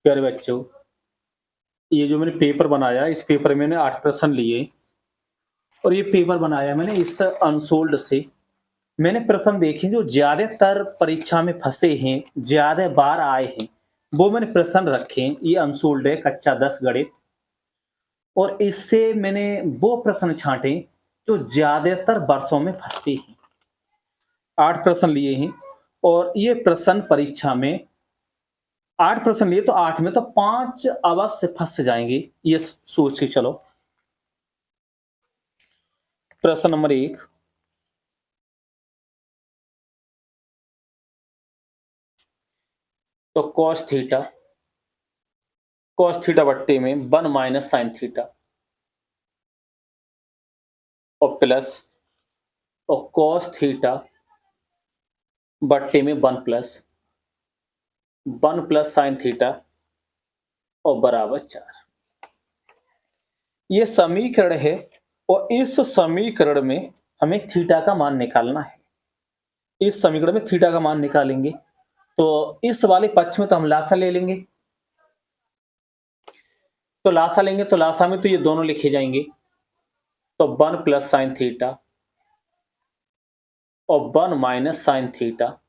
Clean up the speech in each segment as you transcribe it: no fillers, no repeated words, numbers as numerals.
प्यारे बच्चों, ये जो मैंने पेपर बनाया, इस पेपर में मैंने 8 प्रश्न लिए और ये पेपर बनाया मैंने इस अनसोल्ड से। मैंने प्रश्न देखे जो ज़्यादातर परीक्षा में फँसे हैं, ज़्यादा बार आए हैं, वो मैंने प्रश्न रखे हैं। ये अनसोल्ड है, कक्षा 10 गणित, और इससे मैंने वो प्रश्न छाँटे जो ज़्यादातर वर्षों में फँसते हैं। 8 प्रश्न लिए हैं और ये प्रश्न परीक्षा में 8 प्रश्न लिए तो 8 में तो 5 अवश्य फँस जाएँगे, ये सोच के चलो। प्रश्न नंबर 1, तो कॉस थीटा बट्टे में 1 माइनस साइन थीटा और प्लस और कॉस थीटा बट्टे में 1 प्लस साइन थीटा और बराबर 4। ये समीकरण है और इस समीकरण में हमें थीटा का मान निकालना है। इस समीकरण में थीटा का मान निकालेंगे तो इस वाले पक्ष में तो हम लासा ले लेंगे, तो लासा लेंगे तो लासा में तो ये दोनों लिखे जाएंगे, तो 1 प्लस साइन थीटा और 1 माइनस साइन थीटा।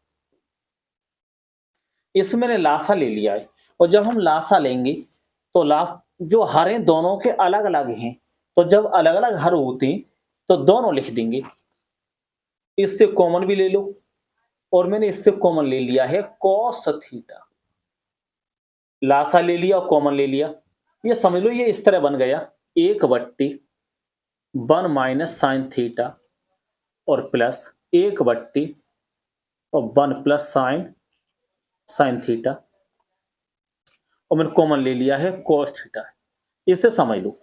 इसमें मैंने लासा ले लिया है और जब हम लासा लेंगे तो जो हर हैं दोनों के अलग अलग हैं, तो जब अलग अलग हर होते हैं तो दोनों लिख देंगे। इससे कॉमन भी ले लो और मैंने इससे कॉमन ले लिया है कॉस थीटा। लासा ले लिया और कॉमन ले लिया, ये समझ लो ये इस तरह बन गया 1/1 माइनस साइन थीटा और प्लस 1/1 प्लस साइन थीटा, और मैंने कॉमन ले लिया है cos थीटा। इसे समझ लो।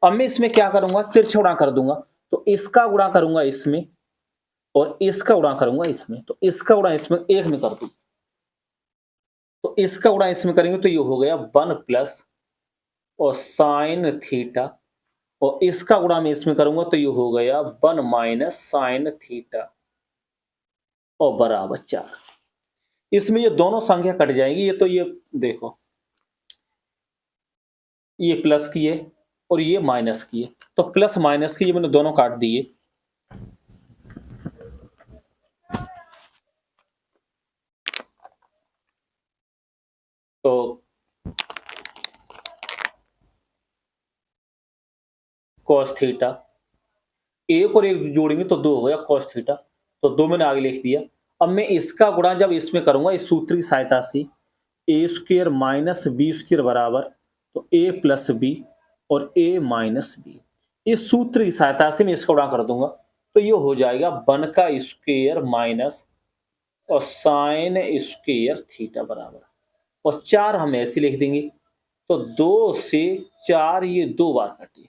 अब मैं इसमें क्या करूंगा, तिरछा गुणा कर दूंगा, तो इसका गुणा करूंगा इसमें और इसका गुणा करूंगा इसमें, तो इसका गुणा इसमें एक में कर दूं, तो इसका गुणा इसमें करेंगे तो ये हो गया 1 प्लस और साइन थीटा, और इसका गुणा मैं इसमें करूंगा तो ये हो गया 1 माइनस साइन थीटा और बराबर 4। इसमें ये दोनों संख्या कट जाएगी, ये तो ये देखो ये प्लस की है और ये माइनस की है, तो प्लस माइनस की ये मैंने दोनों काट दिए। तो cos थीटा, एक और एक जोड़ेंगे तो 2 हो गया cos थीटा, तो 2 मैंने आगे लिख दिया। अब मैं इसका गुणा जब इसमें करूंगा इस सूत्र की सहायता से, ए स्क्वायर माइनस बी स्क्वायर बराबर तो ए प्लस बी और ए माइनस बी, इस सूत्र की सहायता से मैं इसका गुणा कर दूंगा तो ये हो जाएगा 1 का स्क्वायर माइनस और साइन स्क्वायर थीटा बराबर, और 4 हम ऐसे लिख देंगे, तो 2 से 4 ये 2 बार कटे,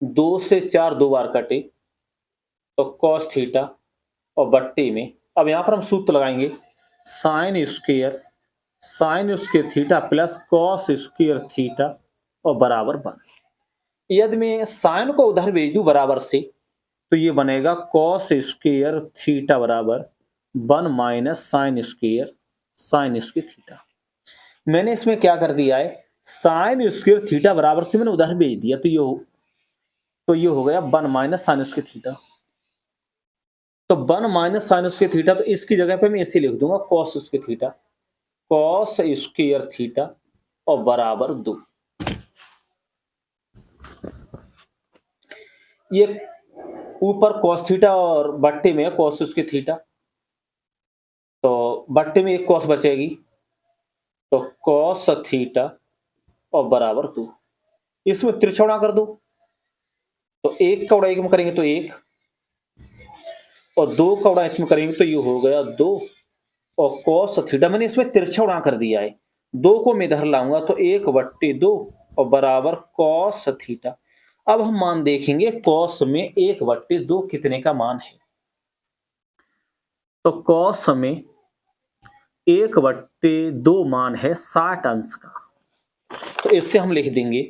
2 से 4 2 बार कटे, तो cos थीटा और बट्टे में अब यहां पर हम सूत्र लगाएंगे sine square theta plus cos square theta और बराबर 1। यदि मैं साइन को उधर भेज दूं बराबर से तो ये बनेगा कॉस स्क्वायर थीटा बराबर 1 माइनस साइन स्क्वायर थीटा। मैंने इसमें क्या कर दिया है, साइन स्क्वायर थीटा बराबर से मैंने उधर भेज दिया, तो ये हो गया 1 माइनस साइन स्क्वायर थीटा, तो 1 माइनस साइन स्क्वायर थीटा, तो इसकी जगह पे मैं ऐसे लिख दूंगा cos square theta, cos square theta और बराबर 2। ये ऊपर कॉस थीटा और बट्टे में कॉस स्क्वायर थीटा, तो बट्टे में एक कॉस बचेगी, तो कॉस थीटा और बराबर 2। इसमें तिरछा गुणा कर दो, तो 1 का गुणा 1 में करेंगे तो 1 और 2 का गुणा इसमें करेंगे तो ये हो गया 2, और कॉस थीटा मैंने इसमें तिरछा गुणा कर दिया है, 2 को मैं इधर लाऊंगा तो 1/2 और बराबर कॉस थीटा। अब हम मान देखेंगे कॉस में 1/2 कितने का मान है, तो कॉस में 1/2 मान है 60 अंश का, तो इससे हम लिख देंगे,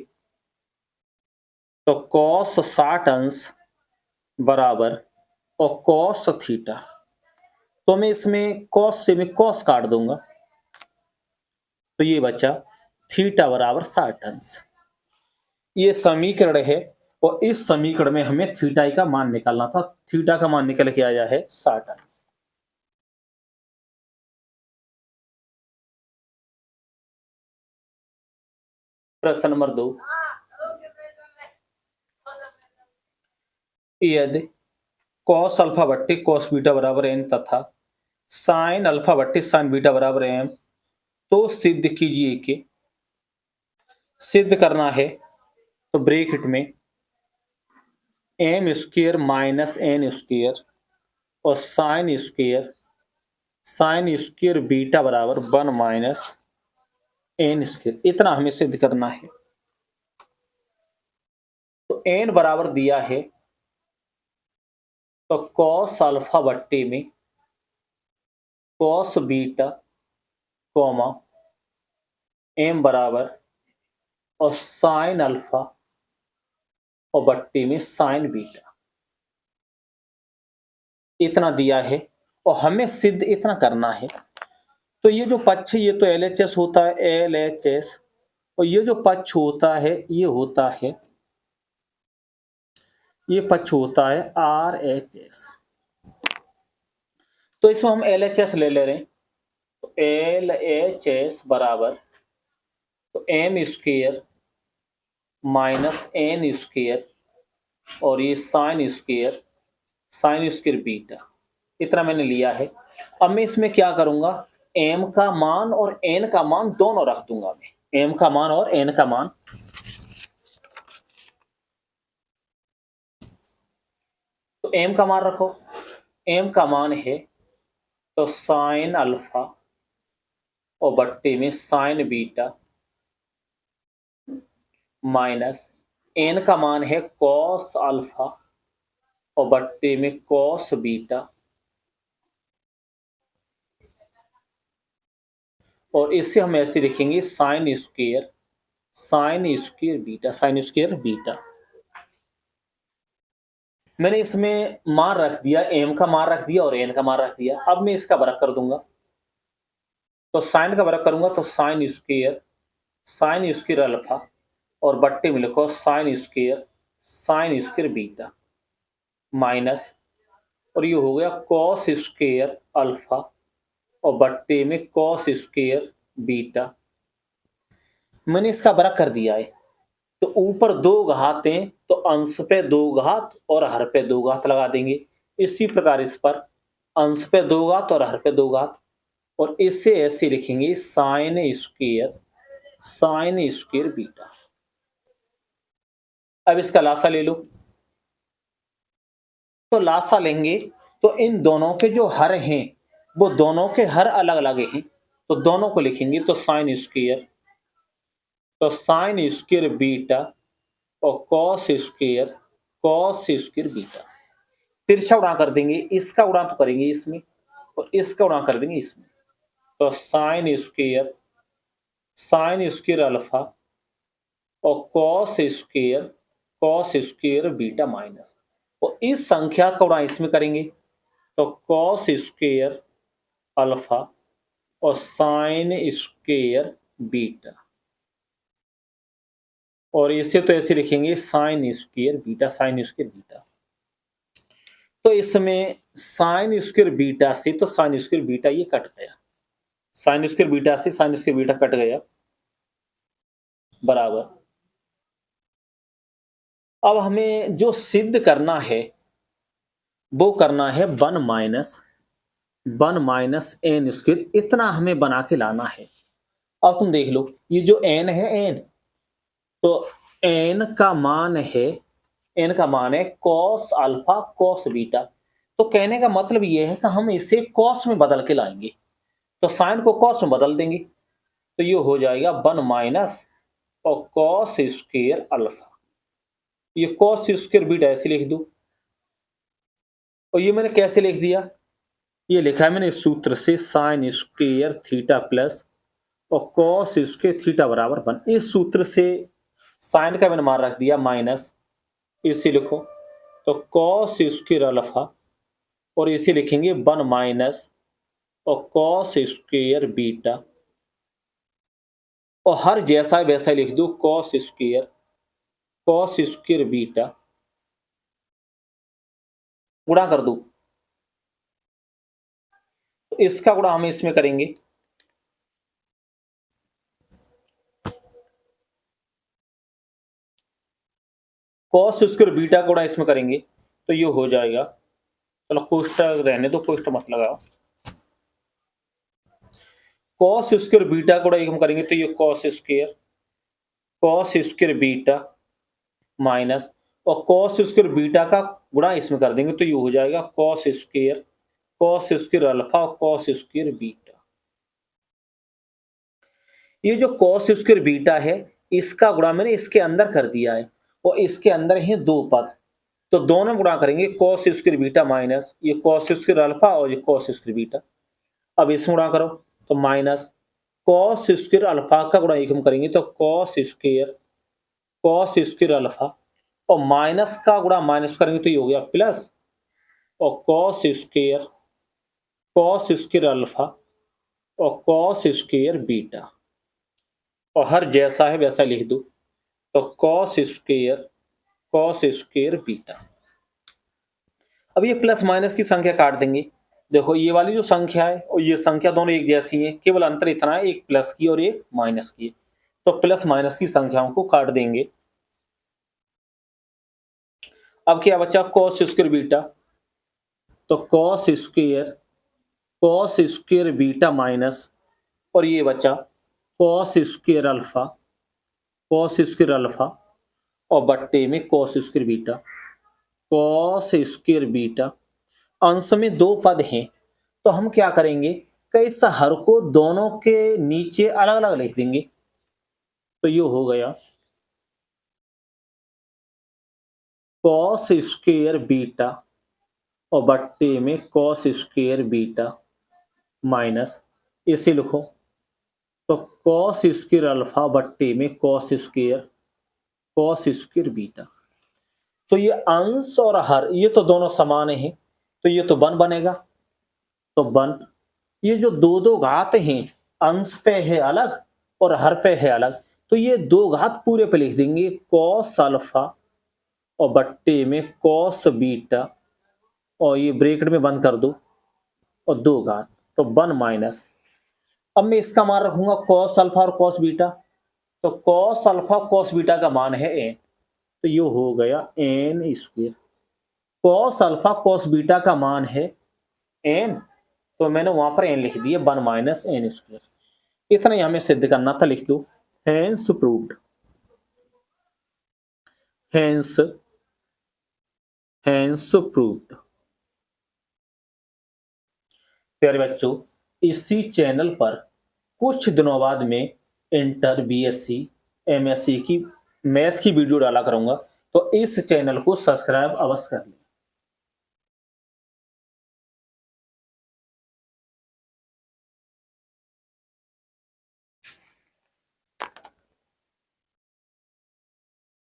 तो कॉस 60 अंश बराबर और कॉस थीटा, तो मैं इसमें कॉस से मैं कॉस काट दूंगा, तो ये बचा थीटा बराबर 60 अंश। ये समीकरण है और इस समीकरण में हमें थीटा का मान निकालना था। थीटा का मान निकल के आया है 60 अंश। प्रश्न नंबर 2, यदि कॉस अल्फा बट्टी कॉस बीटा बराबर n तथा साइन अल्फा बट्टी साइन बीटा बराबर m, तो सिद्ध कीजिए कि सिद्ध करना है तो ब्रैकेट में m square minus n square और साइन स्क्वायर बीटा बराबर 1 माइनस n स्क्वायर, इतना हमें सिद्ध करना है। तो n बराबर दिया है, तो कॉस अल्फा बट्टी में कॉस बीटा कॉमा m बराबर और साइन अल्फा और बट्टी में साइन बीटा, इतना दिया है और हमें सिद्ध इतना करना है। तो ये जो पक्ष है ये तो LHS होता है, LHS, और ये जो पक्ष होता है ये पक्ष होता है RHS। तो इसमें हम LHS ले रहे हैं, तो LHS बराबर तो m square minus n square और ये साइन स्क्वायर बीटा, इतना मैंने लिया है। अब मैं इसमें क्या करूंगा, m का मान और n का मान दोनों रख दूंगा। मैं m का मान और n का मान, तो m का मान रखो। m का मान है तो साइन अल्फा और बट्टे में साइन बीटा माइनस n का मान है कॉस अल्फा और बट्टे में कॉस बीटा, और इससे हम ऐसे लिखेंगे साइन स्क्वायर बीटा। मैंने इसमें मान रख दिया, m का मान रख दिया और n का मान रख दिया। अब मैं इसका वर्ग कर दूंगा, तो साइन का वर्ग करूंगा तो साइन स्क्वायर अल्फा और बट्टे में लिखो साइन स्क्वायर बीटा माइनस, और ये हो गया कॉस स्क्वायर अल्फा और बट्टे में कॉस स्क्वायर बीटा। मैंने इसका वर्ग कर दिया है, तो ऊपर दो घातें तो अंश पे दो घात और हर पे दो घात लगा देंगे। इसी प्रकार इस पर अंश पे दो घात और हर पे दो घात, और इससे ऐसे लिखेंगे साइन स्क्वायर बीटा। अब इसका लासा ले लो, तो लासा लेंगे तो इन दोनों के जो हर हैं वो दोनों के हर अलग अलग हैं, तो दोनों को लिखेंगे तो साइन स्क्वायर बीटा और कॉस स्क्वायर बीटा। तिरछा उड़ा कर देंगे, इसका उड़ा तो करेंगे इसमें और इसका उड़ा कर देंगे इसमें, तो साइन स्क्वायर अल्फा और कॉस स्क्वायर बीटा माइनस, और इस संख्या का उड़ा इसमें करेंगे तो कॉस स्क्वायर अल्फा और साइन स्क्वायर बीटा, और इसे तो ऐसे लिखेंगे साइन स्क्वायर बीटा। तो इसमें साइन स्क्वायर बीटा से तो साइन स्क्वायर बीटा ये कट गया, साइन स्क्वायर बीटा से साइन स्क्वायर बीटा कट गया, बराबर। अब हमें जो सिद्ध करना है वो करना है 1 माइनस n स्क्वायर, इतना हमें बना के लाना है। अब तुम देख लो, ये जो n है n, तो n का मान है कॉस अल्फा कॉस बीटा। तो कहने का मतलब ये है कि हम इसे कॉस में बदल के लाएंगे, तो साइन को कॉस में बदल देंगे, तो ये हो जाएगा 1 माइनस और कॉस स्क्वायर अल्फा। ये कॉस स्क्वायर बीटा ऐसे लिख दो, और ये मैंने कैसे लिख दिया, ये लिखा है मैंने इस सूत्र से साइन स्क्वायर थीटा प्लस और कॉस स्क्वायर थीटा बराबर 1। इस सूत्र से साइन का मैंने मान रख दिया माइनस, इसे लिखो तो कॉस स्क्वायर अल्फा, और इसे लिखेंगे 1 माइनस और कॉस स्क्वायर बीटा और हर जैसा है वैसा लिख दो कॉस स्क्वायर बीटा गुणा कर दो। तो इसका गुणा हम इसमें करेंगे, कॉस स्क्वायर बीटा गुणा इसमें करेंगे तो ये हो जाएगा, चलो कोष्टक रहने दो, कोष्टक मत लगाओ। कॉस स्क्वायर बीटा गुणा हम करेंगे तो ये कॉस स्क्वायर बीटा माइनस, और कॉस स्क्वायर बीटा का गुणा इसमें कर देंगे तो ये हो जाएगा कॉस स्क्वायर अल्फा और कॉस स्क्वायर बीटा। ये जो कॉस स्क्वायर बीटा है इसका गुणा मैंने इसके अंदर कर दिया है, और इसके अंदर है दो पद, तो दोनों गुणा करेंगे कॉस स्क्वायर बीटा माइनस ये कॉस स्क्वायर अल्फा और ये कॉस स्क्वायर बीटा। अब इसमें गुणा करो तो माइनस कॉस स्क्वायर अल्फा का गुणा एक हम करेंगे तो कॉस स्क्वायर अल्फा, और माइनस का गुणा माइनस करेंगे तो ये हो गया प्लस, और कॉस स्क्वायर अल्फा और कॉस स्क्वायर बीटा, और हर जैसा है वैसा लिख दो तो कॉस स्क्वायर बीटा। अब ये प्लस माइनस की संख्या काट देंगे। देखो ये वाली जो संख्या है और ये संख्या दोनों एक जैसी है, केवल अंतर इतना है एक प्लस की और एक माइनस की, तो प्लस माइनस की संख्याओं को काट देंगे। अब क्या बचा कॉस स्क्वायर बीटा, तो कॉस स्क्वायर बीटा माइनस, और ये बचा कॉस स्क्वायर अल्फा और बट्टे में कॉस स्क्वायर बीटा। अंश में दो पद हैं तो हम क्या करेंगे कि इस हर को दोनों के नीचे अलग अलग लिख देंगे, तो ये हो गया कॉस स्क्वायर बीटा और बट्टे में कॉस स्क्वायर बीटा माइनस, इसे लिखो तो कॉस स्क्वायर अल्फा बट्टे में कॉस स्क्वायर बीटा। तो ये अंश और हर ये तो दोनों समान हैं, तो ये तो वन बनेगा, तो वन। ये जो दो दो घात हैं अंश पे है अलग और हर पे है अलग, तो ये दो घात पूरे पे लिख देंगे कॉस अल्फा और बट्टे में कॉस बीटा, और ये ब्रैकेट में बंद कर दो और दो घात, तो वन माइनस। अब मैं इसका मान रखूंगा कॉस अल्फा और कॉस बीटा, तो कॉस अल्फा कॉस बीटा का मान है एन, तो ये हो गया N square. Cos alpha cos beta का मान है एन, तो मैंने वहां पर एन लिख दिया, वन माइनस एन स्क्वायर। इतना ही हमें सिद्ध करना था, लिख दो हेंस प्रूव्ड। Hence proved. प्यारे बच्चों, इसी चैनल पर कुछ दिनों बाद में इंटर बीएससी एमएससी की मैथ की वीडियो डाला करूंगा, तो इस चैनल को सब्सक्राइब अवश्य कर लें।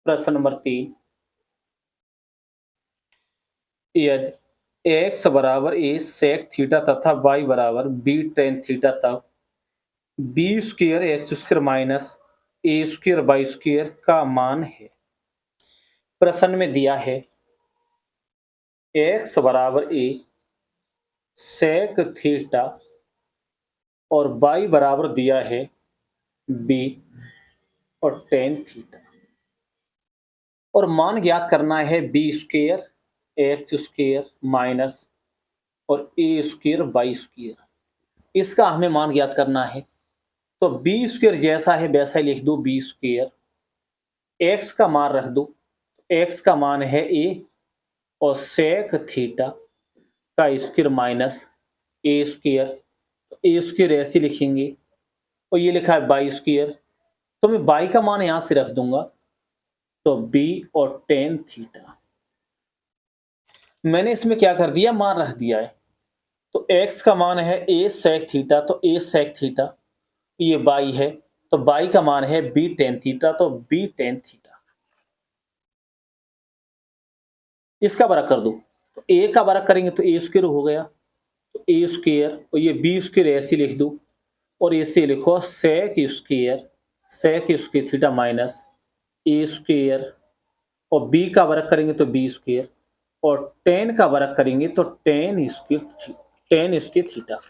प्रश्न नंबर 3, यदि x बराबर a sec थीटा तथा y बराबर b tan थीटा, तब b square x square minus a square y square का मान है। प्रश्न में दिया है x बराबर a sec थीटा और y बराबर दिया है b और tan थीटा, और मान ज्ञात करना है b square x square minus और ए स्क्वायर वाई स्क्वायर। इसका हमें मान ज्ञात करना है, तो बी स्क्वायर जैसा है वैसा ही लिख दो बी स्क्वायर, एक्स का मान रख दो, एक्स का मान है ए और सेक थीटा का square minus A square, A square ऐसे लिखेंगे, और ये लिखा है बाई स्क्वायर, तो मैं बाई का मान यहां से रख दूंगा, तो बी और टेन थीटा। मैंने इसमें क्या कर दिया, मान रख दिया है, तो x का मान है a sec थीटा, तो a sec थीटा, ये बाई है तो बाई का मान है b tan थीटा, तो b tan थीटा। इसका बराबर कर दो, तो a का बराबर करेंगे तो a स्क्वायर हो गया, तो a स्क्वायर और ये b स्क्वायर ऐसे लिख दो, और ऐसे लिखो sec square sec square theta minus A square, और बी का वर्ग करेंगे तो बी स्क्वायर, और टेन का वर्ग करेंगे तो टेन स्क्वायर थीटा।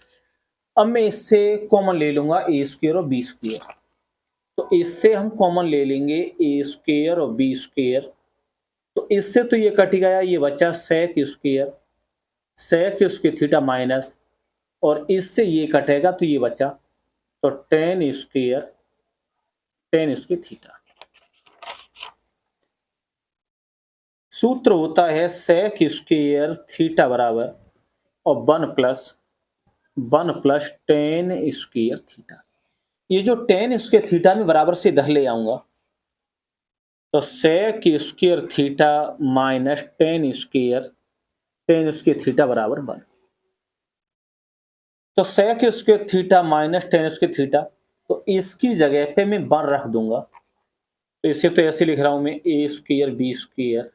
अब मैं इससे कॉमन ले लूंगा ए स्क्वायर और बी स्क्वायर, तो इससे हम कॉमन ले लेंगे ए स्क्वायर और बी स्क्वायर, तो इससे तो ये कट गया, ये बचा सेक स्क्वायर थीटा माइनस, और इससे ये कटेगा तो ये बचा, तो टेन स्क्वायर थीटा। सूत्र होता है सेक स्क्वायर थीटा बराबर और one plus ten square theta. ये जो टेन स्क्वायर थीटा में बराबर से इधर ले आऊंगा, तो sec square theta minus tan square theta बराबर 1। तो sec square theta minus tan square theta, तो इसकी जगह पे मैं 1 रख दूंगा, तो इसे तो ऐसे लिख रहा हूं मैं ए स्क्वायर बी स्क्वायर,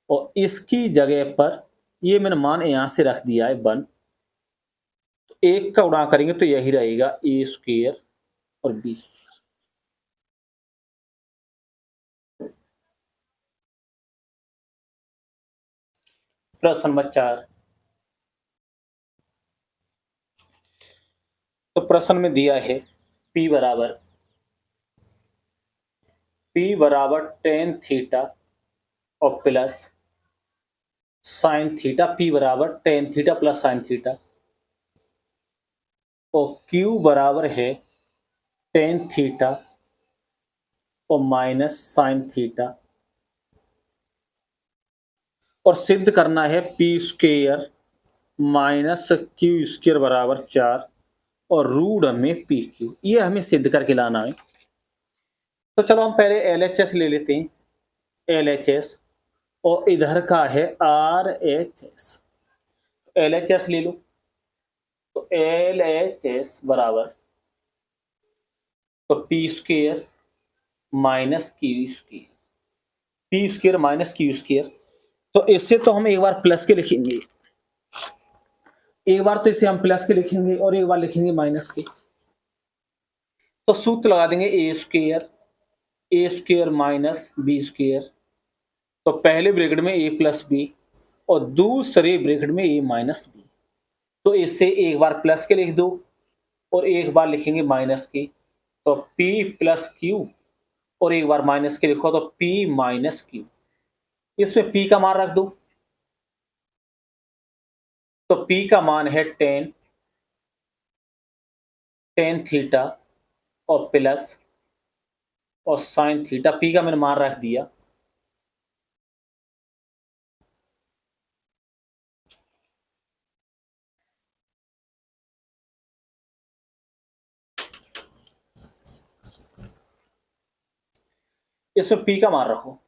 और इसकी जगह पर ये मैंने मान यहां से रख दिया है 1, तो एक का गुणा करेंगे तो यही रहेगा ए स्क्वायर और बी स्क्वायर। प्रश्न नंबर 4। तो प्रश्न में दिया है P बराबर टेन थीटा और प्लस साइन थीटा, P बराबर ten theta plus sine theta, और Q बराबर है टेन थीटा और माइनस साइन थीटा, और सिद्ध करना है P square minus Q square बराबर 4 और रूट में PQ, ये हमें सिद्ध करके लाना है। तो चलो हम पहले LHS ले लेते हैं, LHS, और इधर का है RHS। LHS ले लो, तो LHS बराबर तो P square minus Q square, P square minus Q square, तो इससे तो हम एक बार प्लस के लिखेंगे, एक बार तो इसे हम प्लस के लिखेंगे और एक बार लिखेंगे माइनस के। तो सूत्र लगा देंगे ए स्क्वायर माइनस बी स्क्वायर, तो पहले ब्रैकेट में ए प्लस बी और दूसरे ब्रैकेट में ए माइनस बी, तो इससे एक बार प्लस के लिख दो और एक बार लिखेंगे माइनस के, तो P प्लस क्यू, और एक बार माइनस के लिखो तो P माइनस क्यू, इसमें P का मान रख दो, तो P का मान है टेन थीटा और प्लस और साइन थीटा, P का मैंने मान रख दिया, इसमें P का मान रखो,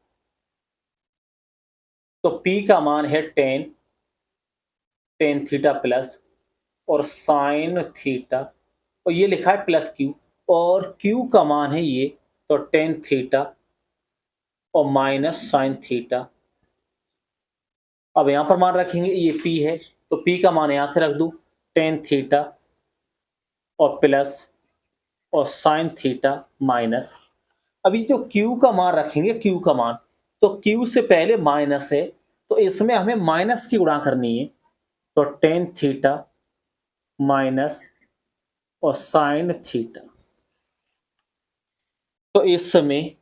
तो P का मान है टेन थीटा प्लस और साइन थीटा, और ये लिखा है प्लस क्यू, और Q का मान है ये, तो टेन थीटा और माइनस साइन थीटा। अब यहां पर मान रखेंगे, ये P है तो P का मान यहां से रख दू, टेन थीटा और प्लस और साइन थीटा माइनस। अभी जो Q का मान रखेंगे, Q का मान, तो Q से पहले माइनस है, तो इसमें हमें माइनस की गुणा करनी है, तो टेन थीटा माइनस और साइन थीटा, तो इस समय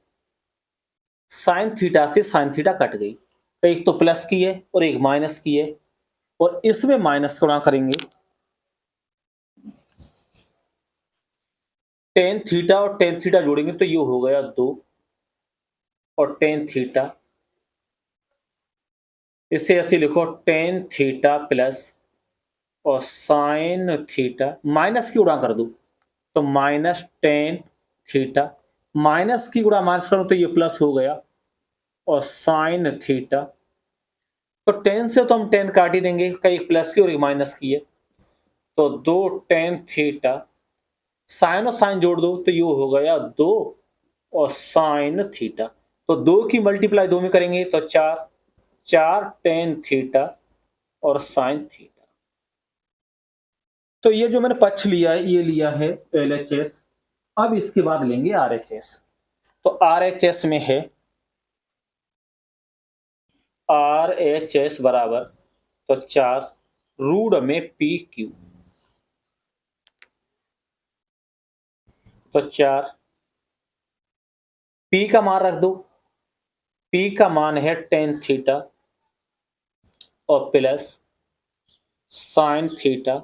साइन थीटा से साइन थीटा कट गई, तो एक तो प्लस की है और एक माइनस की है, और इसमें माइनस गुणा करेंगे, टेन थीटा और टेन थीटा जोड़ेंगे तो ये हो गया 2 और टेन थीटा, इसे ऐसे लिखो टेन थीटा प्लस और साइन थीटा, माइनस की गुणा कर दो तो माइनस टेन थीटा, माइनस की गुणा माइनस करो तो ये प्लस हो गया, और साइन थीटा, तो टेन से तो हम टेन काट ही देंगे, का एक प्लस की और एक माइनस की है, तो 2 टेन थीटा, साइन और साइन जोड़ दो तो ये हो गया 2 और साइन थीटा, तो 2 की मल्टीप्लाई 2 में करेंगे तो 4 टेन थीटा और साइन थीटा। तो ये जो मैंने पक्ष लिया है, ये लिया है LHS, अब इसके बाद लेंगे RHS। तो RHS में है RHS बराबर तो 4 रूट में PQ, तो 4 P का मान रख दो, P का मान है tan थीटा और प्लस sin थीटा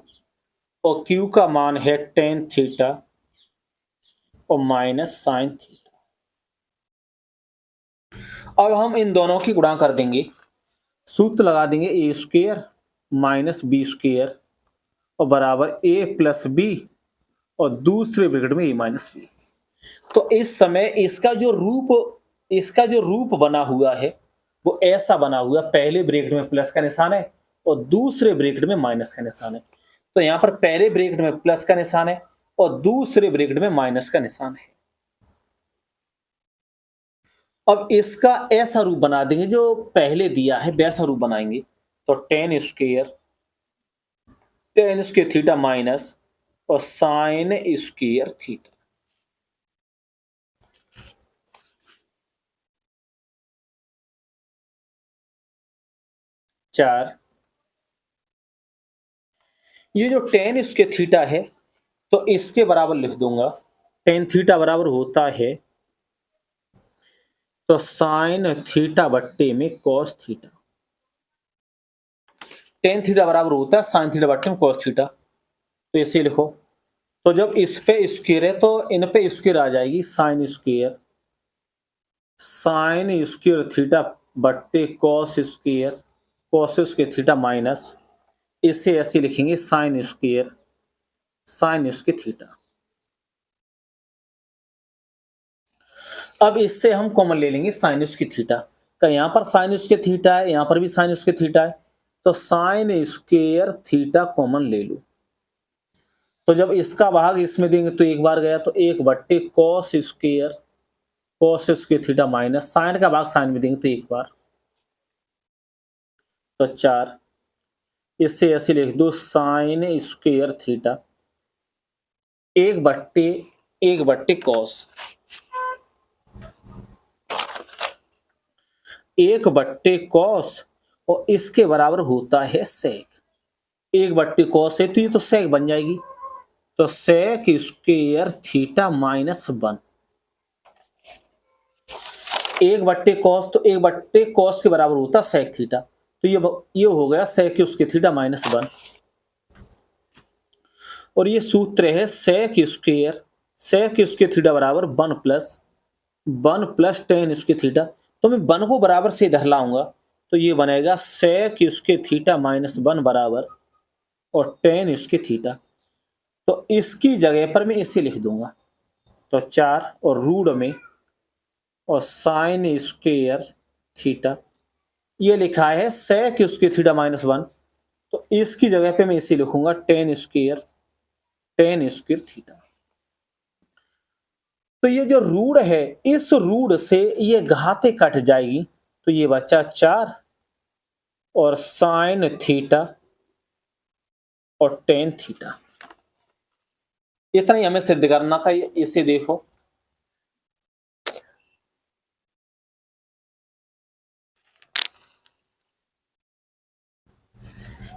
और Q का मान है tan थीटा और माइनस sin थीटा। अब हम इन दोनों की गुणा कर देंगे, सूत्र लगा देंगे a square minus B square और बराबर a प्लस बी और दूसरे ब्रैकेट में a माइनस बी। तो इस समय इसका जो रूप बना हुआ है वो ऐसा बना हुआ, पहले ब्रैकेट में प्लस का निशान है और दूसरे ब्रैकेट में माइनस का निशान है। तो यहां पर पहले ब्रैकेट में प्लस का निशान है और दूसरे ब्रैकेट में माइनस का निशान है। अब इसका ऐसा रूप बना देंगे जो पहले दिया है वैसा रूप बनाएंगे। तो tan स्क्वायर थीटा माइनस और sin स्क्वायर थीटा। चार, ये जो tan स्क्वायर थीटा है तो इसके बराबर लिख दूंगा, tan थीटा बराबर होता है तो sin थीटा बट्टे में cos थीटा। tan थीटा बराबर होता है sin थीटा बट्टे में cos थीटा। तो इसे लिखो, तो जब इस पे स्क्वायर है तो इन पे स्क्वायर आ जाएगी, sin स्क्वायर थीटा बट्टे cos स्क्वायर थीटा माइनस, इसे ऐसे लिखेंगे sin स्क्वायर थीटा। अब इससे हम कॉमन ले लेंगे sin स्क्वायर थीटा का, यहां पर sin स्क्वायर थीटा है, यहां पर भी sin स्क्वायर थीटा है, तो sin स्क्वायर थीटा कॉमन ले लो। तो जब इसका भाग इसमें देंगे तो एक बार गया, तो 1 बट्टे cos square theta minus sine का भाग साइन में देंगे तो एक बार, तो 4, इससे ऐसे लिख दो sin स्क्वायर थीटा 1 बट्टे cos, 1 बट्टे cos और इसके बराबर होता है sec। 1 बट्टे cos है तो ये तो sec बन जाएगी, तो sec स्क्वायर थीटा माइनस 1। 1 बट्टे cos, तो 1 बट्टे cos के बराबर होता है sec थीटा, तो ये हो गया sec स्क्वायर थीटा माइनस 1। और ये सूत्र है sec स्क्वायर थीटा बराबर 1 प्लस tan स्क्वायर थीटा। तो मैं 1 को बराबर से इधर लाऊंगा तो ये बनेगा sec स्क्वायर थीटा माइनस 1 बराबर और tan स्क्वायर थीटा। तो इसकी जगह पर मैं इसे लिख दूंगा, तो 4 और रूट में और sin स्क्वायर थीटा, ये लिखा है sec स्क्वायर थीटा माइनस 1, तो इसकी जगह पे मैं इसे लिखूंगा tan स्क्वायर थीटा। तो ये जो रूट है, इस रूट से ये घाते कट जाएगी, तो ये बचा 4 और sin थीटा और tan थीटा। इतना ही हमें सिद्ध करना था। इसे देखो,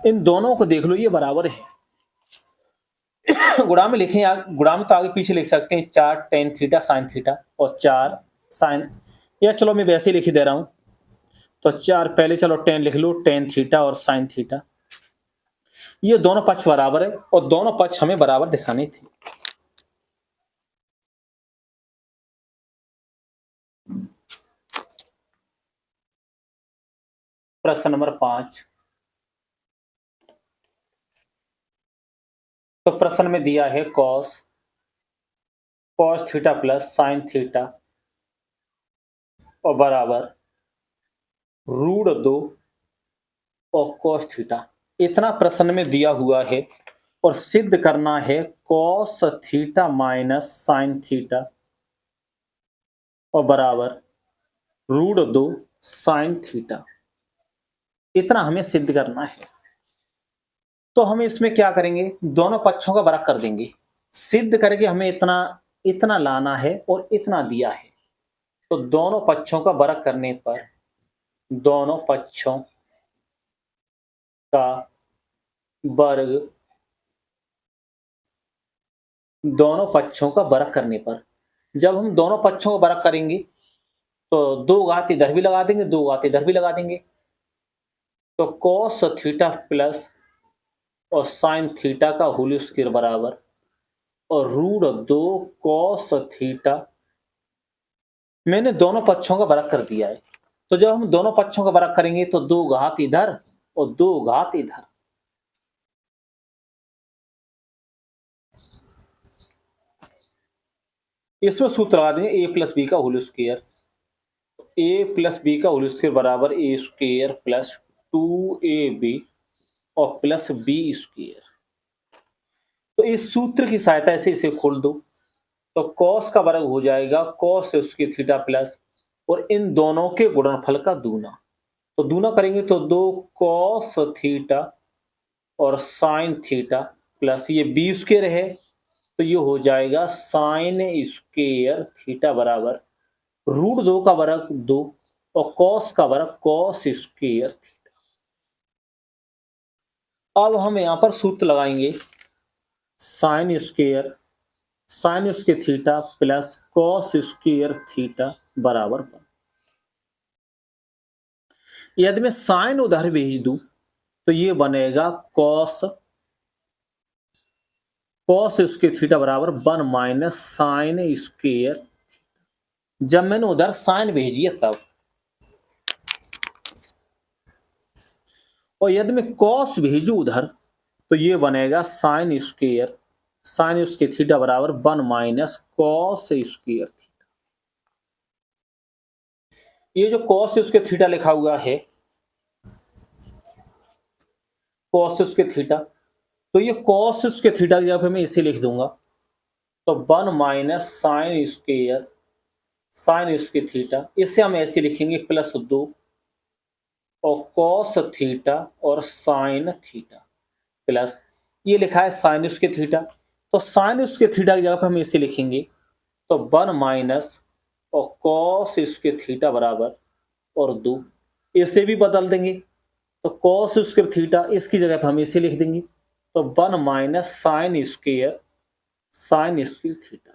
इन दोनों को देख लो, ये बराबर है। गुणा में लिखें, गुणा में तो आगे पीछे लिख सकते हैं, 4 tan थीटा sin थीटा और 4 sin, या चलो मैं वैसे ही लिख दे रहा हूं, तो 4 पहले चलो tan लिख लो, tan थीटा और sin थीटा। ये दोनों पक्ष बराबर है और दोनों पक्ष हमें बराबर दिखाने थे। प्रश्न नंबर 5। तो प्रश्न में दिया है cos theta plus sin theta और बराबर √2 और cos थीटा। इतना प्रश्न में दिया हुआ है और सिद्ध करना है cos theta minus sin theta और बराबर √2 sin थीटा। इतना हमें सिद्ध करना है। तो हम इसमें क्या करेंगे, दोनों पक्षों का वर्ग कर देंगे। सिद्ध करके हमें इतना इतना लाना है और इतना दिया है, तो दोनों पक्षों का वर्ग करने पर दोनों पक्षों का वर्ग दोनों पक्षों का वर्ग करने पर, जब हम दोनों पक्षों का वर्ग करेंगे तो 2 घात इधर भी लगा देंगे, 2 घात इधर भी लगा देंगे, तो cos थीटा प्लस और sin थीटा का होल स्क्वायर बराबर और √2 cos थीटा। मैंने दोनों पक्षों का वर्ग कर दिया है, तो जब हम दोनों पक्षों का वर्ग करेंगे तो 2 घात इधर और 2 घात इधर, इसमें सूत्र लगा देंगे a प्लस बी का whole square, a plus B का होल स्क्वायर बराबर a स्क्वायर प्लस 2ab और प्लस बी स्क्वायर। तो इस सूत्र की सहायता से इसे खोल दो, तो cos का वर्ग हो जाएगा cos उसके थीटा प्लस और इन दोनों के गुणनफल का दूना, तो दूना करेंगे तो 2 cos थीटा और sin थीटा प्लस ये बी स्क्वायर है, तो ये हो जाएगा sin स्क्वायर थीटा बराबर √2 का वर्ग 2 और cos का वर्ग cos स्क्वायर थीटा। अब हम यहां पर सूत्र लगाएंगे sin square theta plus cos square theta बराबर 1। यदि मैं साइन उधर भेज दूं तो ये बनेगा cos स्क्वायर थीटा बराबर 1 माइनस साइन स्क्वायर। जब मैंने उधर साइन भेजी है तब, और यदि मैं cos भेजू उधर तो ये बनेगा साइन स्क्वायर थीटा बराबर 1 माइनस cos स्क्वायर थीटा। ये जो cos स्क्वायर थीटा लिखा हुआ है, cos स्क्वायर थीटा, तो ये cos स्क्वायर थीटा की जगह मैं इसे लिख दूंगा, तो 1 माइनस साइन स्क्वायर थीटा, इसे हम ऐसे लिखेंगे प्लस 2 और cos थीटा और sin थीटा प्लस ये लिखा है sin स्क्वायर थीटा, तो sin स्क्वायर थीटा की जगह पर हम इसे लिखेंगे, तो 1 माइनस और cos स्क्वायर थीटा बराबर और 2, इसे भी बदल देंगे, तो cos स्क्वायर थीटा इसकी जगह पर हम इसे लिख देंगे, तो 1 माइनस साइन स्क्वायर थीटा।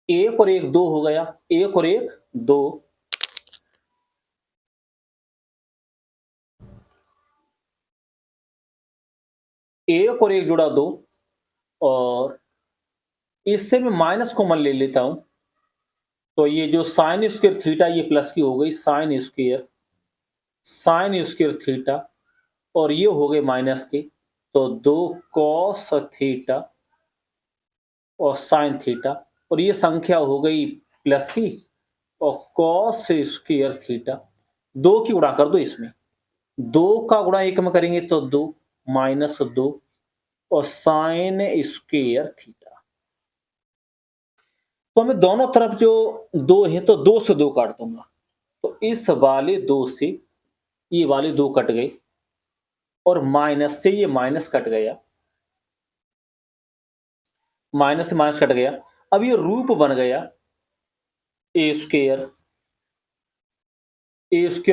एक और एक 2 हो गया, एक और एक 2, एक और एक जुड़ा 2, और इससे मैं माइनस कॉमन ले लेता हूं, तो ये जो साइन स्क्वायर थीटा ये प्लस की हो गई साइन स्क्वायर थीटा, और ये हो गए माइनस के, तो 2 cos थीटा और साइन थीटा, और ये संख्या हो गई प्लस की और cos स्क्वायर थीटा। 2 की गुणा कर दो, इसमें 2 का गुणा 1 में करेंगे तो 2 माइनस 2 और साइन स्क्वायर थीटा। तो मैं दोनों तरफ जो 2 है तो 2 से 2 काट दूंगा, तो इस वाले 2 से ये वाले 2 कट गए और माइनस से ये माइनस कट गया, माइनस से माइनस कट गया। अब ये रूप बन गया ए स्क्वायर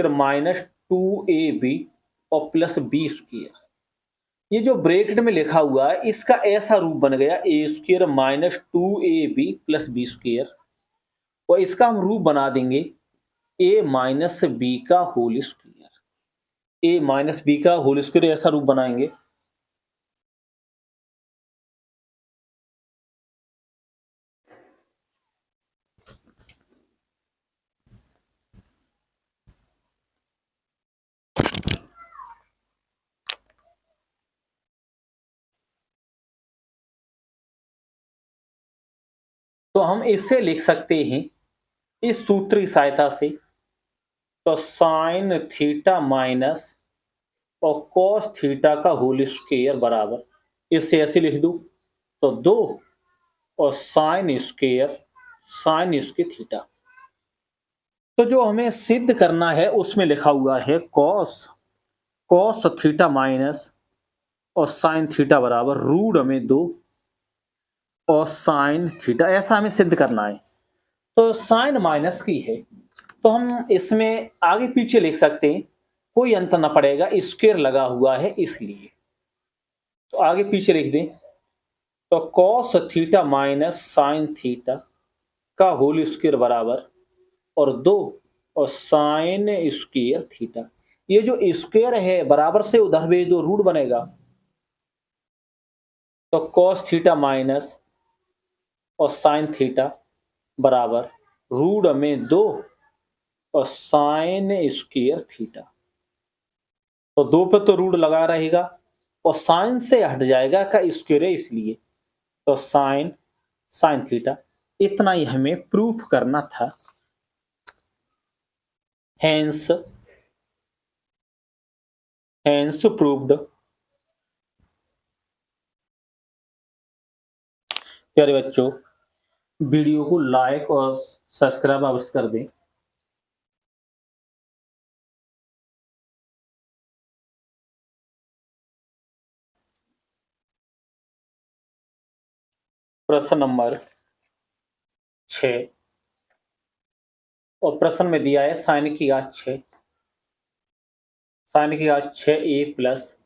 माइनस 2ab और प्लस बी स्क्वायर। ये जो ब्रैकेट में लिखा हुआ है इसका ऐसा रूप बन गया A square minus 2ab plus B square, और इसका हम रूप बना देंगे a माइनस बी का whole square, a minus B का होल स्क्वायर, ऐसा रूप बनाएंगे। तो हम इससे लिख सकते हैं इस सूत्र की सहायता से, तो साइन थीटा माइनस और cos थीटा का होल स्क्वायर बराबर, इससे ऐसे लिख दूं तो 2 और साइन स्क्वायर थीटा। तो जो हमें सिद्ध करना है उसमें लिखा हुआ है cos थीटा माइनस और साइन थीटा बराबर √2 और साइन थीटा, ऐसा हमें सिद्ध करना है। तो साइन माइनस की है तो हम इसमें आगे पीछे लिख सकते हैं, कोई अंतर ना पड़ेगा, स्क्वायर लगा हुआ है इसलिए। तो आगे पीछे लिख दें, तो cos theta minus sine theta का होल स्क्वायर बराबर और 2 और साइन स्क्वायर थीटा। ये जो स्क्वायर है बराबर से उधर भी जो रूट बनेगा, तो कॉस थीटा माइनस और साइन थीटा बराबर रूट में 2 और साइन स्क्वायर थीटा। तो 2 पे तो रूट लगा रहेगा और साइन से हट जाएगा का स्क्वायर है इसलिए, तो साइन साइन थीटा। इतना ही हमें प्रूफ करना था। Hence proved. प्यारे बच्चों, वीडियो को लाइक और सब्सक्राइब अवश्य कर दें। प्रश्न नंबर 6 और प्रश्न में दिया है साइन की घात 6, साइन की घात 6a प्लस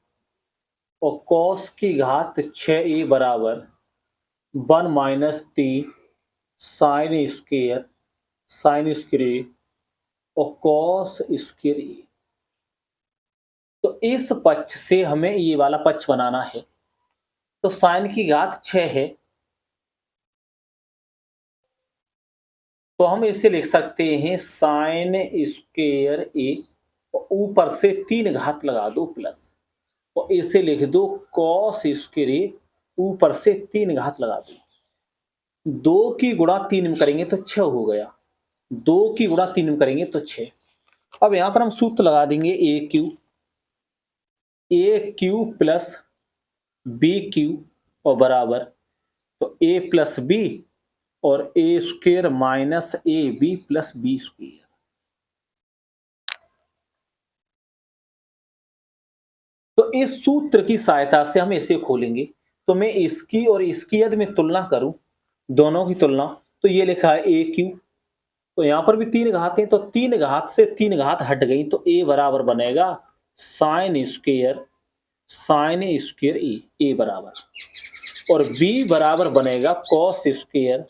और कॉस की घात 6a बराबर 1 माइनस टी साइन स्क्वायर और कॉस स्क्वायर ए। तो इस पक्ष से हमें ये वाला पक्ष बनाना है। तो साइन की घात 6 है तो हम इसे लिख सकते हैं साइन स्क्वायर ए और ऊपर से 3 घात लगा दो प्लस, और इसे लिख दो कॉस स्क्वायर ए, ऊपर से 3 घात लगा दो। 2 की गुणा 3 में करेंगे तो 6 हो गया, 2 की गुणा 3 में करेंगे तो 6। अब यहां पर हम सूत्र लगा देंगे A cube plus B cube और बराबर, तो ए प्लस बी और A square minus A B plus B square. तो इस सूत्र की सहायता से हम इसे खोलेंगे। तो मैं इसकी और इसकी यदि मैं तुलना करूं, दोनों की तुलना, तो ये लिखा है ए क्यू, तो यहां पर भी 3 घात है, तो 3 घात से 3 घात हट गई, तो ए बराबर बनेगा साइन स्क्वायर ए बराबर, और बी बराबर बनेगा कॉस स्क्वायर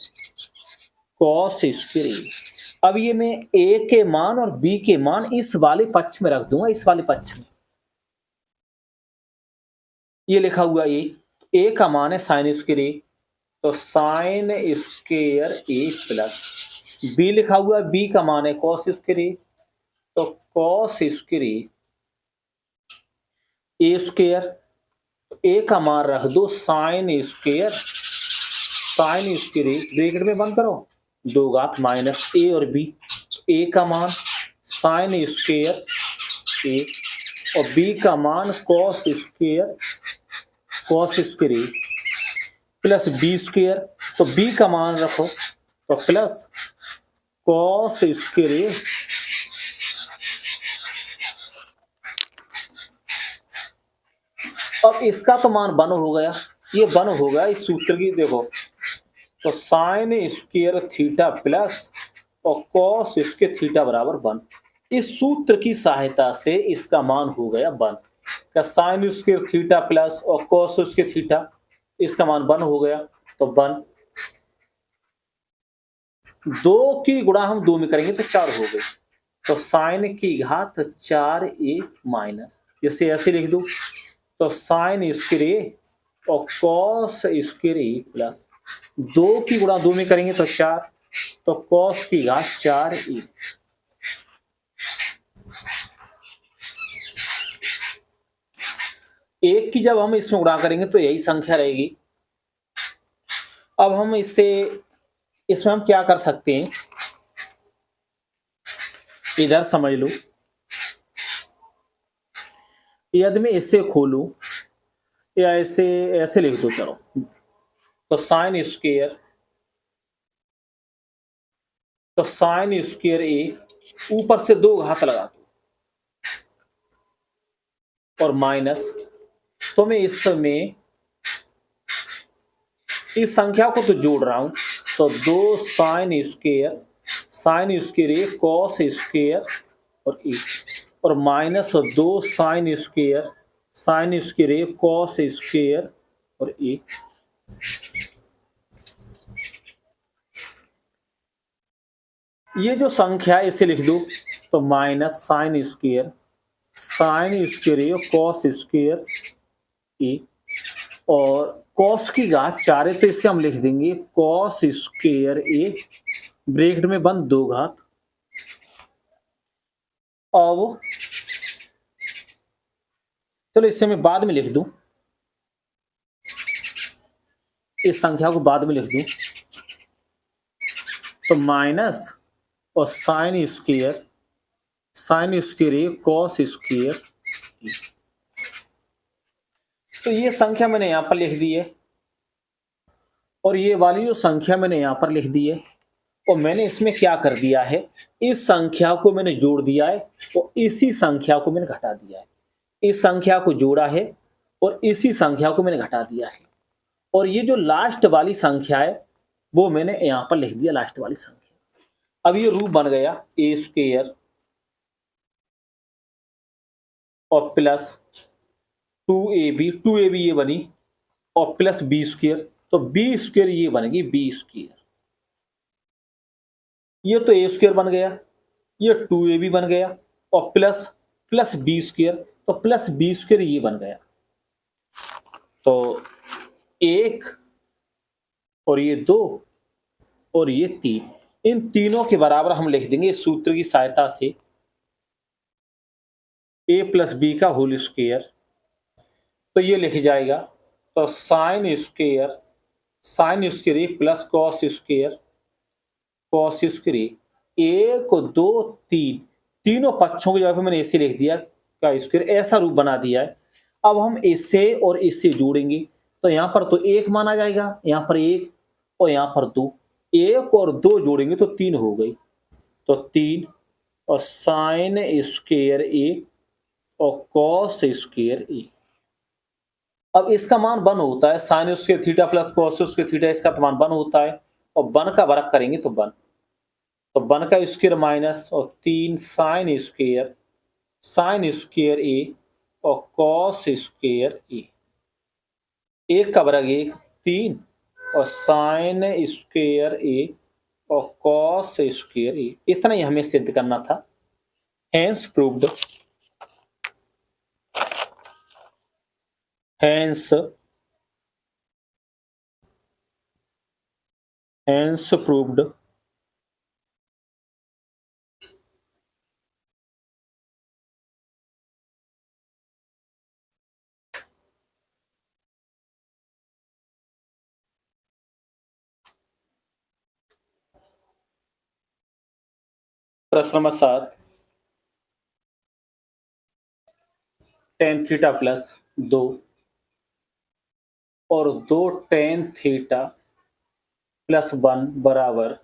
ए। अब ये मैं ए के मान और बी के मान इस वाले पक्ष में रख दूंगा, इस वाले पक्ष में। ये लिखा हुआ ए का मान है साइन स्क्वायर ए, तो साइन स्क्वायर ए प्लस बी लिखा हुआ बी का मान है कॉस स्क्वायर ए, तो कॉस स्क्वायर ए स्क्वायर, ए का मान रख दो साइन स्क्वायर ए, ब्रैकेट में बंद करो, 2 घात माइनस ए और बी, ए का मान साइन स्क्वायर ए और बी का मान कॉस स्क्वायर ए प्लस बी स्क्वायर, तो बी का मान रखो तो प्लस कॉस स्क्वायर ए अब इसका तो मान 1 हो गया, ये 1 हो गया इस सूत्र की। देखो तो साइन स्क्वायर थीटा प्लस और कॉस स्क्वायर थीटा बराबर 1। इस सूत्र की सहायता से इसका मान हो गया 1 का, साइन स्क्वायर थीटा प्लस और कॉस स्क्वायर थीटा, इसका मान 1 हो गया, तो 1। 2 की गुणा हम 2 में करेंगे तो 4 हो गई, तो साइन की घात 4a माइनस, इसे ऐसे लिख दो, तो साइन स्क्वायर ए और कॉस स्क्वायर ए प्लस 2 की गुणा 2 में करेंगे तो 4, तो कॉस की घात 4a। एक की जब हम इसमें गुणा करेंगे तो यही संख्या रहेगी। अब हम इसमें हम क्या कर सकते हैं, इधर समझ लो, यदि मैं इससे खोलूं या ऐसे लिख दो, चलो, तो साइन स्क्वायर ए ऊपर से 2 घात लगा दो और माइनस, तो मैं इस संख्या को तो जोड़ रहा हूं, तो 2 साइन स्क्वायर ए कॉस स्क्वायर और ए, और माइनस 2 साइन स्क्वायर ए कॉस स्क्वायर और ए। ये जो संख्या है इसे लिख दो, तो माइनस साइन स्क्वायर ए कॉस स्क्वायर ए, और कॉस की घात 4 है तो इसे हम लिख देंगे कॉस स्क्वायर ए ब्रैकेट में बंद 2 घात। अब चलो इसे मैं बाद में लिख दूं, इस संख्या को बाद में लिख दूं, तो माइनस और साइन स्क्वायर ए कॉस स्क्वायर, तो ये संख्या मैंने यहां पर लिख दी है, और ये वाली जो संख्या मैंने यहां पर लिख दी है, और मैंने इसमें क्या कर दिया है, इस संख्या को मैंने जोड़ दिया है और इसी संख्या को मैंने घटा दिया है। इस संख्या को जोड़ा है और इसी संख्या को मैंने घटा दिया है, और ये जो लास्ट वाली संख्या है वो मैंने यहां पर लिख दिया, लास्ट वाली संख्या। अब ये रूप बन गया ए स्क्वायर और प्लस 2ab ये बनी, और प्लस बी स्क्वायर, तो बी स्क्वायर ये बनेगी बी स्क्वायर। ये तो ए स्क्वायर बन गया, ये 2ab बन गया, और प्लस बी स्क्वायर, तो प्लस बी स्क्वायर ये बन गया। तो 1 और ये 2 और ये 3, इन तीनों के बराबर हम लिख देंगे इस सूत्र की सहायता से a प्लस बी का होल स्क्वायर, तो ये लिख जाएगा, तो साइन स्क्वायर ए प्लस कॉस स्क्वायर ए, 1 2 3, तीनों पक्षों की जगह पे मैंने इसे लिख दिया का स्क्वायर, ऐसा रूप बना दिया है। अब हम इससे और इससे जोड़ेंगे, तो यहाँ पर तो 1 माना जाएगा, यहाँ पर 1 और यहाँ पर 2, 1 और 2 जोड़ेंगे तो 3 हो गई, तो 3 और साइन स्क्वायर ए और कॉस स्क्वायर ए। अब इसका मान 1 होता है, sine square theta plus cos square theta, इसका तो मान 1 होता है, और 1 का वर्ग करेंगे तो 1, तो 1 का स्क्वायर माइनस और 3 साइन स्क्वायर ए और कॉस स्क्वायर ए, 1 का वर्ग 1 3 और साइन स्क्वायर ए और कॉस स्क्वायर ए, इतना ही हमें सिद्ध करना था। हेंस प्रूव्ड, हेंस प्रूव्ड प्रश्न नंबर 7, टेन थीटा प्लस 2 और 2 टेन थीटा प्लस 1 बराबर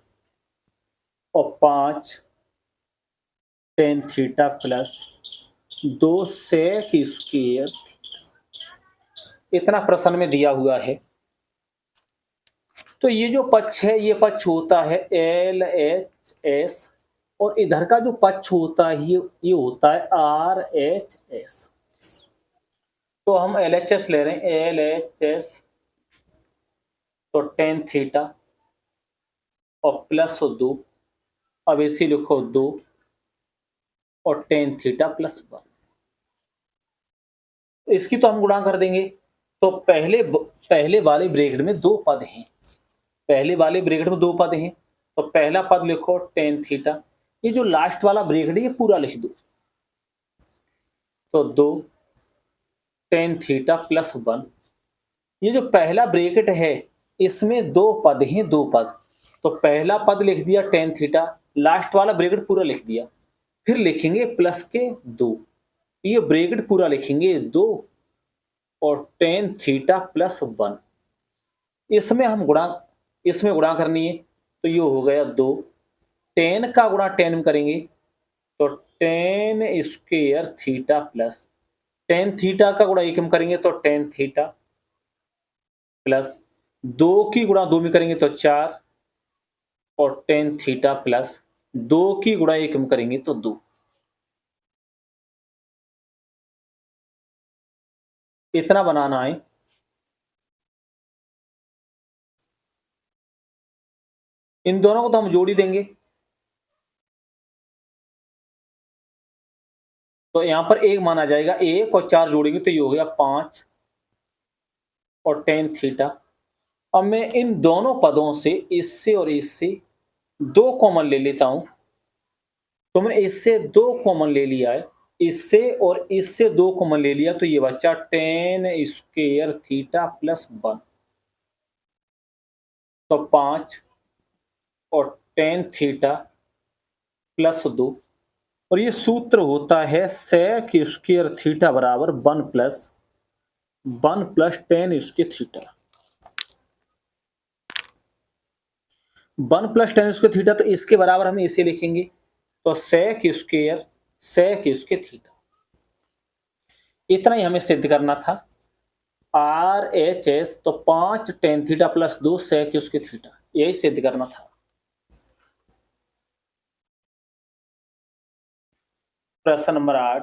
और 5 tan theta plus 2 sec square, इतना प्रश्न में दिया हुआ है। तो ये जो पक्ष है ये पक्ष होता है LHS, और इधर का जो पक्ष होता है ये होता है RHS। तो हम LHS ले रहे हैं, LHS, तो टेन थीटा और प्लस 2, अब इसी लिखो 2 और टेन थीटा प्लस 1, इसकी तो हम गुणा कर देंगे। तो पहले वाले ब्रैकेट में 2 पद हैं, तो पहला पद लिखो टेन थीटा, ये जो लास्ट वाला ब्रैकेट है ये पूरा लिख दो, तो 2 टेन थीटा प्लस 1, ये जो पहला ब्रैकेट है इसमें 2 पद हैं, 2 पद, तो पहला पद लिख दिया टेन थीटा, लास्ट वाला ब्रैकेट पूरा लिख दिया, फिर लिखेंगे प्लस के 2, ये ब्रैकेट पूरा लिखेंगे 2 और टेन थीटा प्लस 1, इसमें गुणा करनी है, तो ये हो गया 2, 10 का गुणा 10 में करेंगे तो ten square theta plus 10 theta का गुणा 1 में करेंगे तो टेन थीटा प्लस 2 की गुणा 2 में करेंगे तो 4 और टेन थीटा प्लस 2 की गुणा 1 में करेंगे तो 2। इतना बनाना है। इन दोनों को तो हम जोड़ ही देंगे। तो यहां पर 1 माना जाएगा, 1 और 4 जोड़ेंगे तो ये हो गया 5 और टेन थीटा। अब मैं इन दोनों पदों से, इससे और इससे 2 कॉमन ले लेता हूं। तो मैंने इससे 2 कॉमन ले लिया है, इससे और इससे 2 कॉमन ले लिया, तो ये बच्चा टेन स्क्वेयर थीटा प्लस 1। तो 5 और टेन थीटा प्लस 2, और ये सूत्र होता है सेक स्क्वेयर थीटा बराबर 1 plus ten square theta. 1 plus ten square theta, तो इसके बराबर हम इसे लिखेंगे, तो सेक स्क्वेयर थीटा। इतना ही हमें सिद्ध करना था। RHS तो 5 tan theta plus 2 sec square theta, यही सिद्ध करना था। प्रश्न नंबर 8,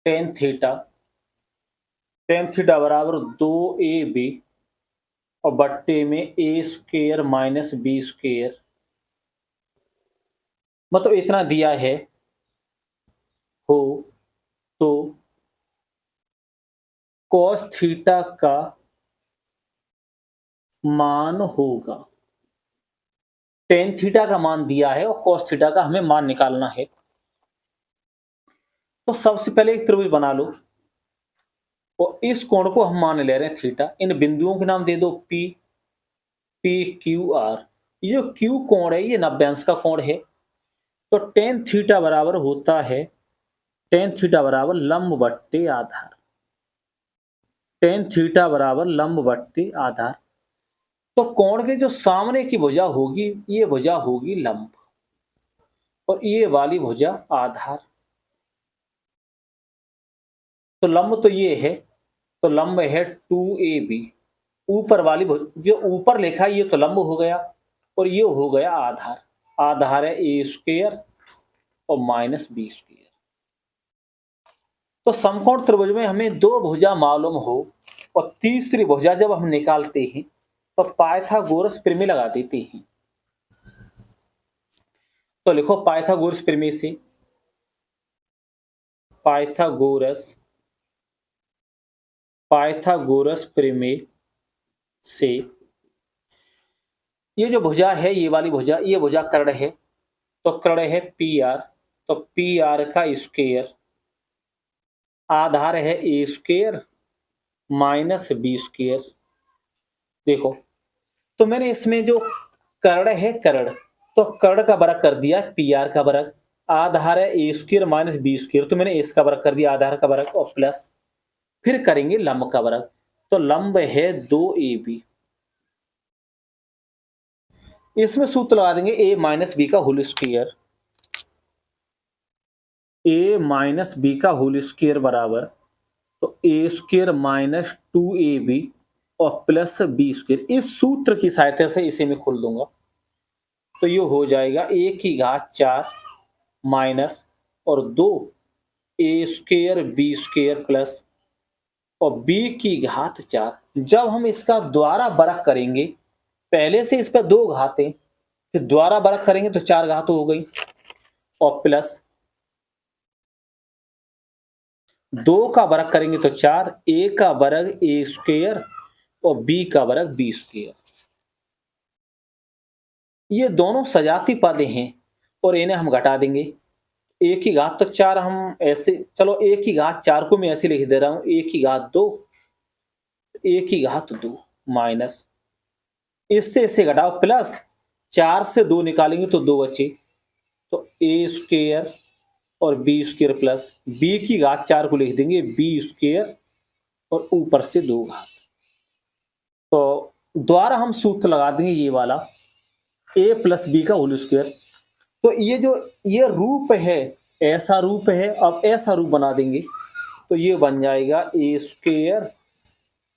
टेन थीटा बराबर 2AB और बट्टे में ए स्क्वेयर माइनस बी स्क्वेयर, मतलब इतना दिया है हो तो कॉस थीटा का मान होगा। टेन थीटा का मान दिया है और कॉस थीटा का हमें मान निकालना है। तो सबसे पहले एक त्रिभुज बना लो और इस कोण को हम मान ले रहे हैं थीटा। इन बिंदुओं के नाम दे दो P, PQR। ये जो Q कोण है ये 90 अंश का कोण है। तो टेन थीटा बराबर होता है, टेन थीटा बराबर लंब बट्टे आधार। टेन थीटा बराबर लंब बट्टे आधार। तो कोण के जो सामने की भुजा होगी ये भुजा होगी लंब और ये वाली भुजा आधार। तो लंब तो ये है, तो लंब है 2AB। ऊपर वाली जो ऊपर लिखा है ये तो लंब हो गया और ये हो गया आधार। आधार है ए स्क्वेयर और माइनस बी स्क्वेयर। तो समकोण त्रिभुज में हमें 2 भुजा मालूम हो और तीसरी भुजा जब हम निकालते हैं तो पाइथागोरस प्रमेय लगा देते हैं। तो लिखो पाइथागोरस प्रमेय से, पाइथागोरस प्रमेय से ये जो भुजा है ये वाली भुजा, ये भुजा कर्ण है, तो कर्ण है PR, तो PR का स्क्वायर, आधार है ए स्क्वायर माइनस बी स्क्वायर। देखो तो मैंने इसमें जो कर्ण है कर्ण, तो कर्ण का वर्ग कर दिया PR का वर्ग, आधार है ए स्क्वायर माइनस बी स्क्वायर, तो मैंने इसका वर्ग कर दिया आधार का वर्ग और प्लस, फिर करेंगे लंब का वर्ग। तो लंब है 2AB। इसमें सूत्र लगा देंगे A माइनस बी का whole square, A minus B का होल स्क्वायर बराबर, तो A स्क्वायर माइनस 2AB और प्लस बी स्क्वायर। इस सूत्र की सहायता से इसे मैं खोल दूंगा, तो ये हो जाएगा A की घात 4 माइनस और 2 A square B square plus और b की घात 4। जब हम इसका द्वारा वर्ग करेंगे, पहले से इस पर 2 घातें, फिर द्वारा वर्ग करेंगे तो 4 घात हो गई और प्लस 2 का वर्ग करेंगे तो 4, a का वर्ग a स्क्वायर और b का वर्ग b स्क्वायर। ये दोनों सजाती पद हैं और इन्हें हम घटा देंगे। a की घात तो 4 हम ऐसे, चलो a की घात 4 को मैं ऐसे लिख दे रहा हूं, a की घात 2, a की घात 2 माइनस, इससे इसे घटाओ प्लस, 4 से 2 निकालेंगे तो 2 बचे, तो a स्क्वायर और b स्क्वायर प्लस b की घात 4 को लिख देंगे b स्क्वायर और ऊपर से 2 घात। तो द्वारा हम सूत्र लगा देंगे ये वाला a प्लस बी का होल स्क्वायर। तो ये जो ये रूप है ऐसा रूप है, अब ऐसा रूप बना देंगे तो ये बन जाएगा a स्क्वायर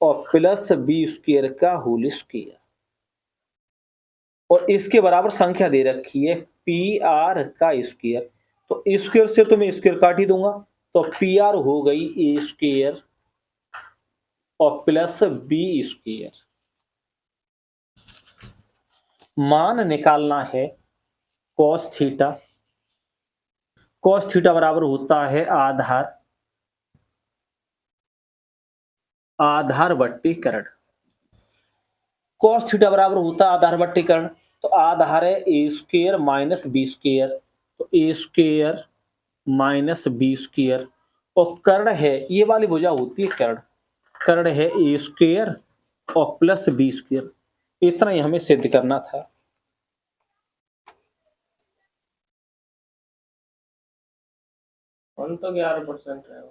और प्लस बी स्क्वायर का होल स्क्वायर, और इसके बराबर संख्या दे रखी है पी आर का स्क्वायर। तो स्क्वायर से तो मैं स्क्वायर काट ही दूंगा, तो पी आर हो गई ए स्क्वायर और प्लस बी स्क्वायर। मान निकालना है कॉस थीटा। कॉस थीटा बराबर होता है आधार बट्टी कर्ण। कॉस थीटा बराबर होता है आधार बट्टी कर्ण, तो आधार है ए स्क्वायर माइनस बी स्क्वायर, तो ए स्क्वायर माइनस बी स्क्वायर, और कर्ण है ये वाली भुजा होती है कर्ण, कर्ण है ए स्क्वायर और प्लस बी स्क्वायर। इतना ही हमें सिद्ध करना था। तो 11% है।